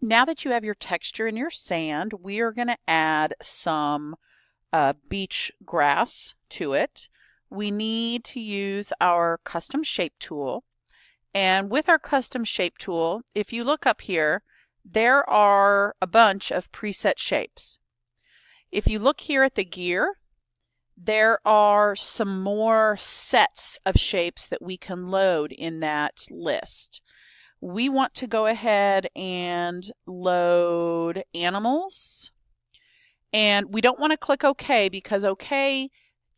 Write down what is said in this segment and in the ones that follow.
Now that you have your texture in your sand, we are going to add some beach grass to it. We need to use our custom shape tool. And with our custom shape tool, if you look up here, there are a bunch of preset shapes. If you look here at the gear, there are some more sets of shapes that we can load in that list. We want to go ahead and load animals. And we don't want to click OK because OK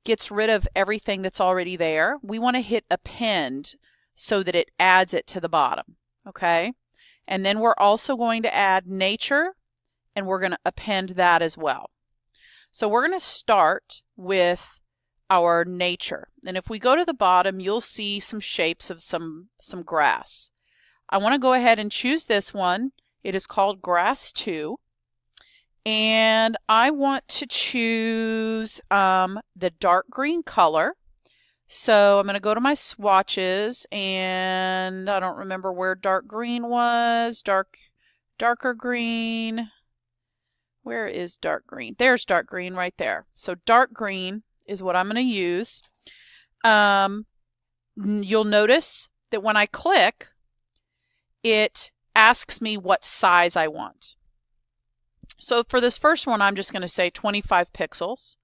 gets rid of everything that's already there. We want to hit append so that it adds it to the bottom. Okay? And then we're also going to add nature, and we're going to append that as well. So we're going to start with our nature. And if we go to the bottom, you'll see some shapes of some grass. I want to go ahead and choose this one. It is called Grass 2. And I want to choose the dark green color. So I'm going to go to my swatches, and I don't remember where dark green was. Darker green. Where is dark green? There's dark green right there. So dark green is what I'm going to use. You'll notice that when I click, it asks me what size I want. So for this first one, I'm just going to say 25 pixels.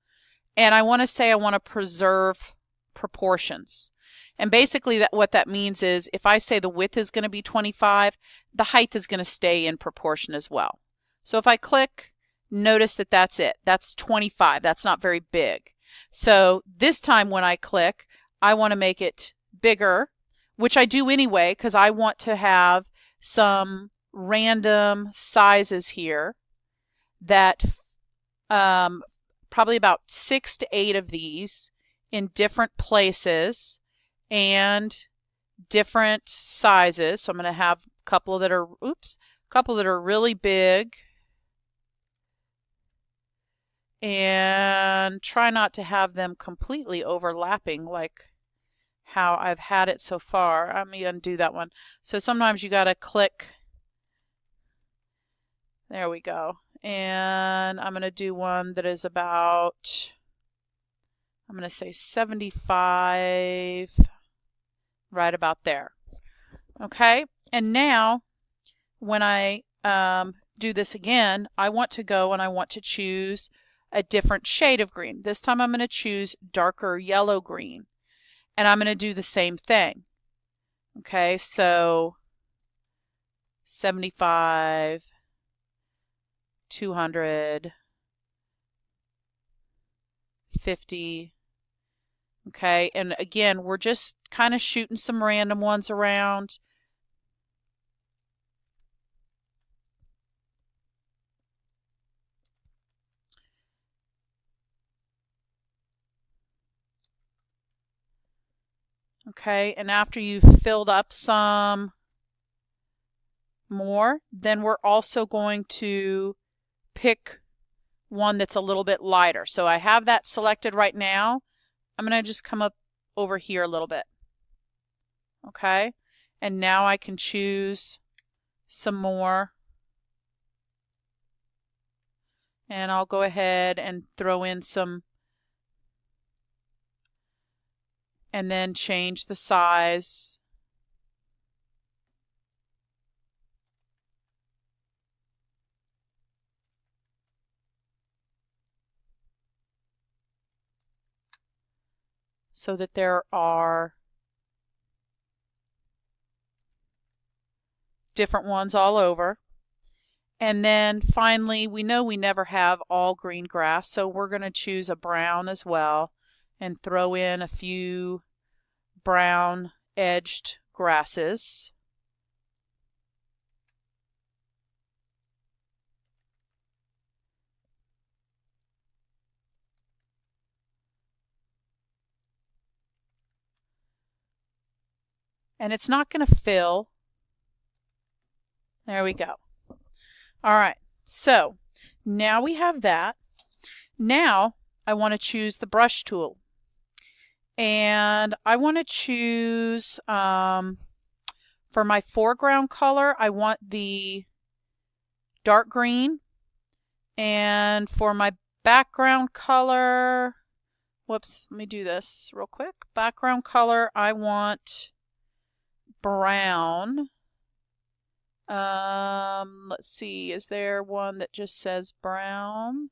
And I want to say I want to preserve proportions. And basically what that means is if I say the width is going to be 25, the height is going to stay in proportion as well. So if I click, notice that that's it. That's 25. That's not very big. So this time when I click, I want to make it bigger, which I do anyway because I want to have some random sizes here that probably about 6 to 8 of these in different places and different sizes. So I'm going to have a couple that are really big, and try not to have them completely overlapping like how I've had it so far. Let me undo that one. So sometimes you got to click. There we go. And I'm going to do one that is about, I'm going to say 75, right about there. Okay, and now when I do this again, I want to go and I want to choose a different shade of green. This time I'm going to choose darker yellow green, and I'm going to do the same thing. Okay, so 75, 200, 50. Okay, and again, we're just kind of shooting some random ones around. Okay, and after you've filled up some more, then we're also going to pick one that's a little bit lighter. So I have that selected right now. I'm going to just come up over here a little bit. Okay, and now I can choose some more. And I'll go ahead and throw in some, and then change the size. So that there are different ones all over. And then finally, we know we never have all green grass, so we're going to choose a brown as well and throw in a few brown edged grasses. And it's not going to fill. There we go. All right, so now we have that. Now I want to choose the brush tool. And I want to choose, for my foreground color, I want the dark green. And for my background color, whoops, let me do this real quick. Background color, I want brown. Let's see, is there one that just says brown?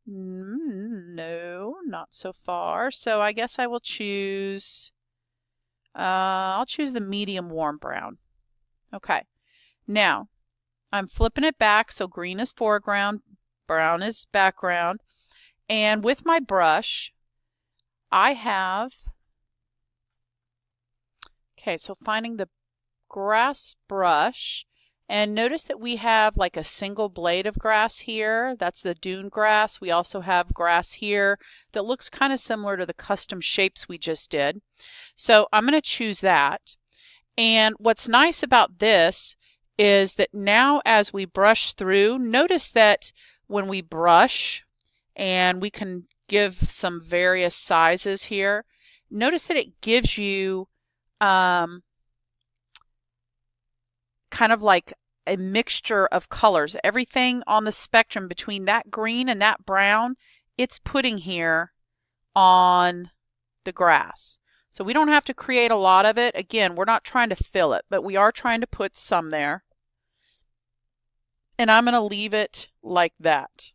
No, not so far. So I guess I will choose, I'll choose the medium warm brown. Okay, now I'm flipping it back so green is foreground, brown is background. And with my brush, I have, okay, so finding the grass brush, and notice that we have like a single blade of grass here. That's the dune grass. We also have grass here that looks kind of similar to the custom shapes we just did. So I'm going to choose that. And what's nice about this is that now as we brush through, notice that when we brush, and we can give some various sizes here, notice that it gives you kind of like a mixture of colors. Everything on the spectrum between that green and that brown, it's putting here on the grass. So we don't have to create a lot of it. Again, we're not trying to fill it, but we are trying to put some there. And I'm going to leave it like that.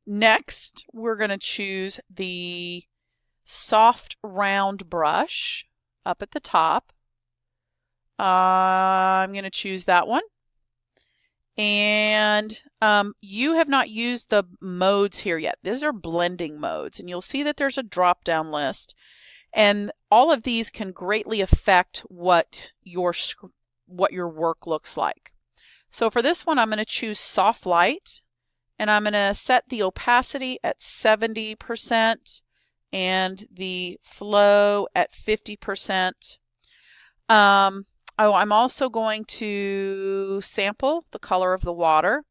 Next, we're going to choose the soft round brush up at the top. I'm going to choose that one. And you have not used the modes here yet. These are blending modes, and you'll see that there's a drop-down list. And all of these can greatly affect what your work looks like. So for this one, I'm going to choose soft light, and I'm going to set the opacity at 70% and the flow at 50%. I'm also going to sample the color of the water,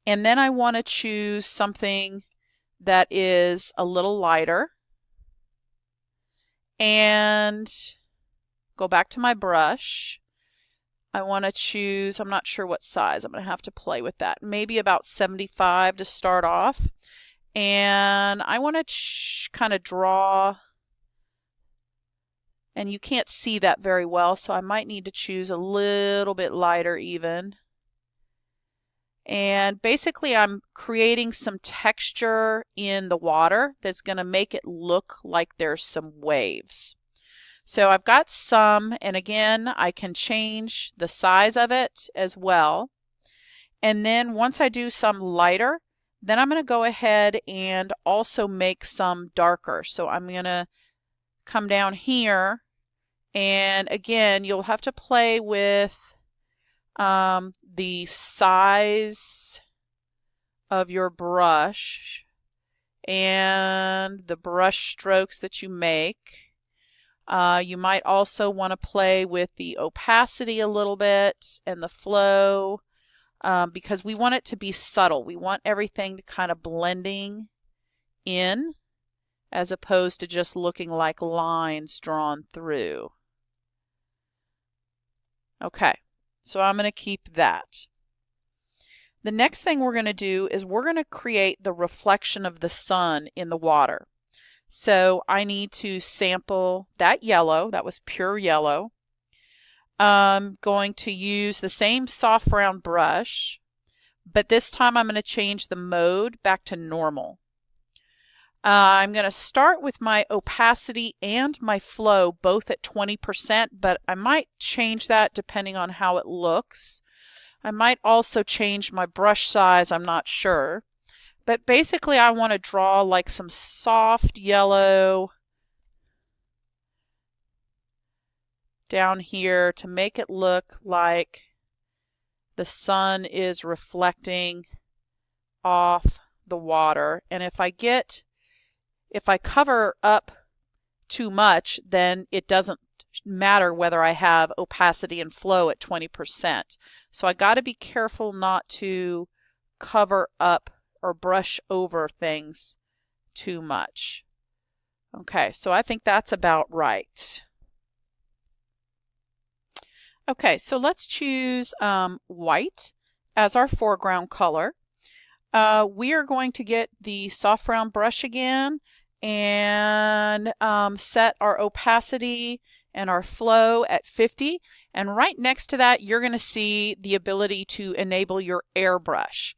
and then I want to choose something that is a little lighter, and go back to my brush. I want to choose, I'm not sure what size, I'm going to have to play with that, maybe about 75 to start off. And I want to kind of draw, and you can't see that very well, so I might need to choose a little bit lighter even. And basically I'm creating some texture in the water that's going to make it look like there's some waves. So I've got some, and again, I can change the size of it as well. And then once I do some lighter, then I'm going to go ahead and also make some darker. So I'm going to come down here, and again, you'll have to play with the size of your brush and the brush strokes that you make. You might also want to play with the opacity a little bit and the flow because we want it to be subtle. We want everything to kind of blending in as opposed to just looking like lines drawn through. Okay, so I'm going to keep that. The next thing we're going to do is we're going to create the reflection of the sun in the water. So I need to sample that yellow. That was pure yellow. I'm going to use the same soft round brush, but this time I'm going to change the mode back to normal. I'm going to start with my opacity and my flow both at 20%, but I might change that depending on how it looks. I might also change my brush size, I'm not sure. But basically I want to draw like some soft yellow down here to make it look like the sun is reflecting off the water. And if I cover up too much, then it doesn't matter whether I have opacity and flow at 20%. So I got to be careful not to cover up or brush over things too much. Okay, so I think that's about right. Okay, so let's choose white as our foreground color. We are going to get the soft round brush again and set our opacity and our flow at 50. And right next to that, you're going to see the ability to enable your airbrush.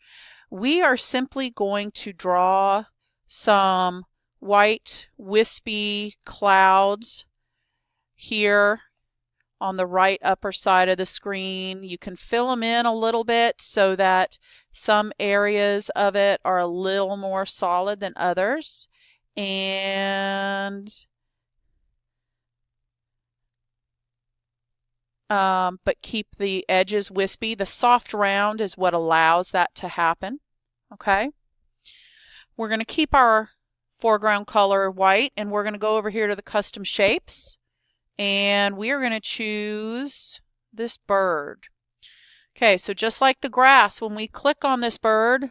We are simply going to draw some white wispy clouds here on the right upper side of the screen. You can fill them in a little bit so that some areas of it are a little more solid than others. And but keep the edges wispy. The soft round is what allows that to happen. Okay. We're going to keep our foreground color white, and we're going to go over here to the custom shapes, and we are going to choose this bird. Okay, so just like the grass, when we click on this bird,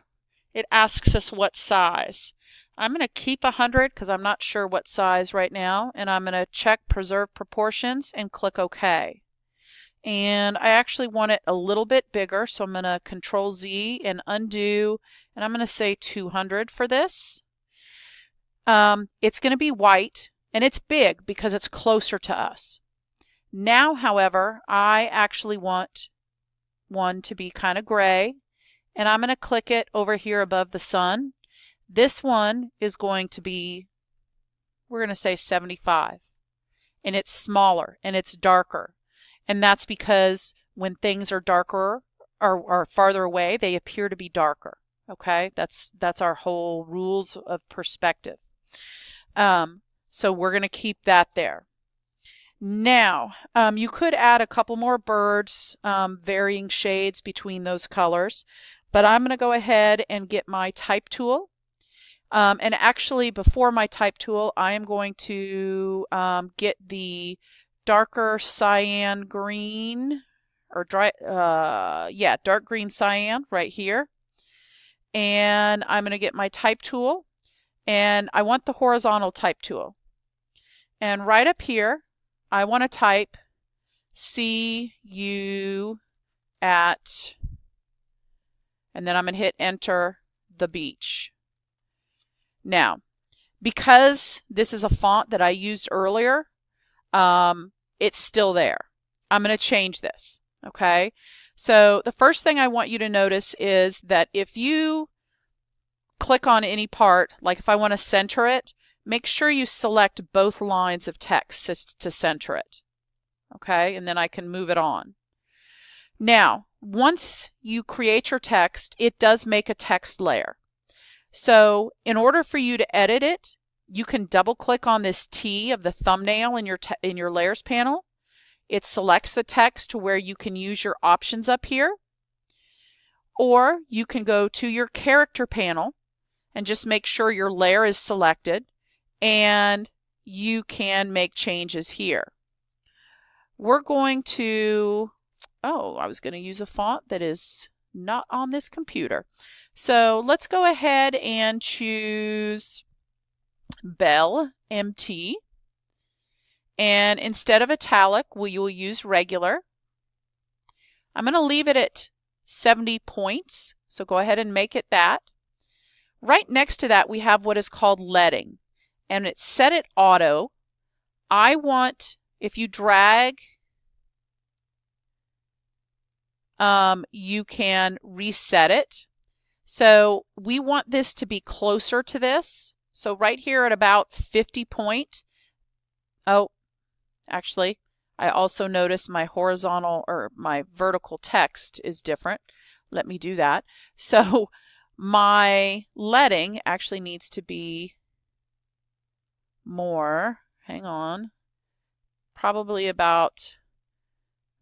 it asks us what size. I'm going to keep 100 because I'm not sure what size right now, and I'm going to check preserve proportions and click OK. And I actually want it a little bit bigger, so I'm going to Control Z and undo, and I'm going to say 200 for this. It's going to be white, and it's big because it's closer to us. Now, however, I actually want one to be kind of gray, and I'm going to click it over here above the sun. This one is going to be, we're going to say 75, and it's smaller and it's darker, and that's because when things are darker or farther away, they appear to be darker. Okay, that's our whole rules of perspective. So we're going to keep that there. Now, you could add a couple more birds, varying shades between those colors, but I'm going to go ahead and get my type tool. And actually, before my type tool, I am going to get the darker cyan green, or dark green cyan right here. And I'm going to get my type tool, and I want the horizontal type tool. And right up here, I want to type CU at, and then I'm going to hit enter, the beach. Now, because this is a font that I used earlier, it's still there. I'm going to change this. Okay. So the first thing I want you to notice is that if you click on any part, like if I want to center it, make sure you select both lines of text to center it. Okay, and then I can move it on. Now, once you create your text, it does make a text layer. So in order for you to edit it, you can double click on this T of the thumbnail in your layers panel. It selects the text to where you can use your options up here. Or you can go to your character panel and just make sure your layer is selected, and you can make changes here. We're going to, I was going to use a font that is not on this computer. So let's go ahead and choose Bell MT. And instead of italic, we will use regular. I'm going to leave it at 70 points. So go ahead and make it that. Right next to that, we have what is called leading, and it's set at auto. I want, if you drag, you can reset it. So we want this to be closer to this. So right here at about 50 point. Oh, actually, I also noticed my horizontal or my vertical text is different. Let me do that. So my leading actually needs to be more, hang on, probably about,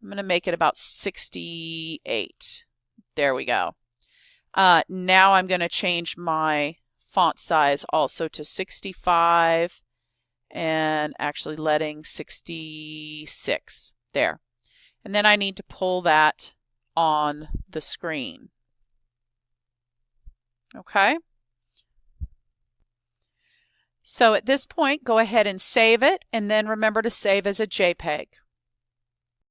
I'm going to make it about 68. There we go. Now I'm going to change my font size also to 65 and actually leading 66. There. And then I need to pull that on the screen. Okay. So at this point, go ahead and save it, and then remember to save as a JPEG.